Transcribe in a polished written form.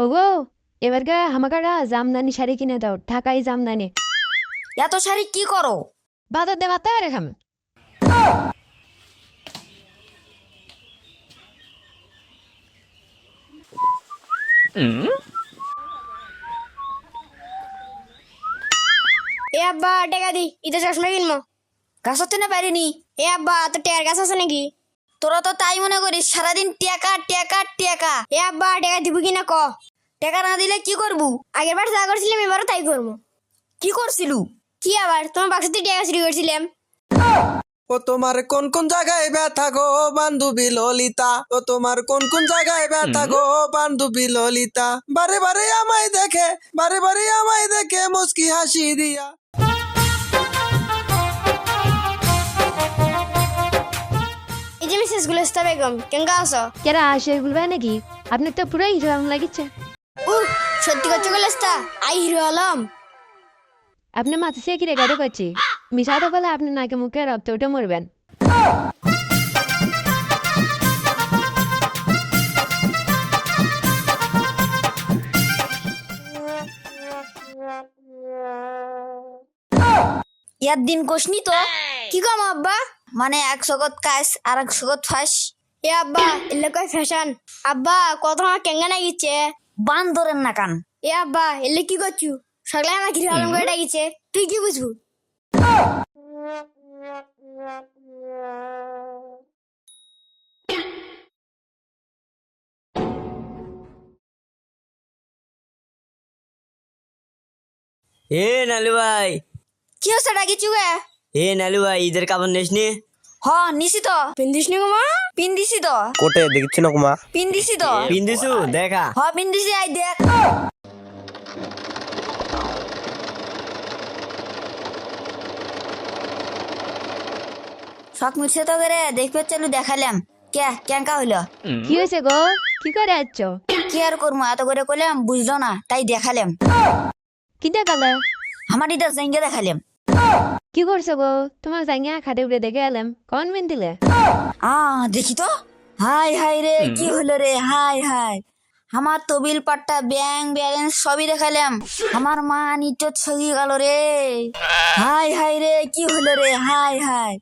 ওগো, এবার আমাকে জামদানি শাড়ি কিনে দাও, ঢাকাই জামদানি। এত শাড়ি কি করো? বাজার দে ভাতে রেখাম। এ আব্বা টাকা দি, ঈদের চশমা কিনবো। গাছ হতে না পারিনি। এ আব্বা তোর টেয়ার গাছ আছে নাকি? তোরা তো তাই মনে করিস, সারাদিন টেকা টেকা টেকা। এ আব্বা টাকা দিব কিনা ক। টেকা না দিলে কি করবু? আগের বার যা করছিলাম এবারও তাই করবো। কি করছিলু? কি আবার তোমার বাক্সতে টাকা চুরি করছিলাম। ও তোমার কোন কোন জায়গায় ব্যথা গো বান্ধবী ললিতা, ও তোমার কোন কোন জায়গায় ব্যথা গো বান্ধবী ললিতা, বারে বারে আমায় দেখে, বারে বারে আমায় দেখে মুস্কি হাসি দিয়া। এই যে মিসেস গুলস্তা বেগম কেঙ্কা আছো? কেরা আসে বলবে নাকি? আপনি তো পুরাই হিরো লাগিচ্ছে। সত্যি করছো গুলস্তা? I hero Alam. আপনি মাথা সে কি রেগাড়ে করছি? মিশাতে বলে আপনি নাকে মুখে রক্ত উঠে মরবেন। ইয়ার দিন কোসনি তো? কি কম আব্বা? মানে এক জগৎ কাজ আর এক জগৎ ফাঁস। এ আব্বা এলে কয় ফ্যাশন। আব্বা কত আমার কেঙ্গা নাগিচ্ছে। বান্দরের না কান। এ আব্বা এলে কি করছু? সকালে আমার হিরো আলম করে ডাকিছে, তুই কি বুঝবু? এ নালু ভাই, কি হচ্ছে ডাকিছু গে? এ নালু ভাই, ঈদের কাপড় নিস নি? হ নিছি তো। পিন্দিস নি মা? পিন্দিছি তো। কোটে দেখছি না কুমা। পিন্দিছি তো। পিন্দিছু দেখা। হ পিন্দিছি, আই দেখ। শখ মিটছে তো করে দেখবে চলু দেখালাম। কে কেঙ্কা হইলো? কি হয়েছে গো? কি করে আসছ? কি আর করবো, এত করে কইলাম বুঝলো না, তাই দেখালাম। কি দেখালে? আমার এটা জাইঙ্গে দেখালাম। কি করছো গো? তোমার জাঙ্গিয়া খাটে উড়ে দেখে এলাম, কন মিন দিলে? দেখি তো। হাই হাই রে, কি হলো রে? হাই হাই, আমার তবিল পাট্টা ব্যাংক ব্যালেন্স সবই দেখালাম। আমার মা নিচ ছবি গেল রে। হাই হাই রে, কি হলো রে? High high,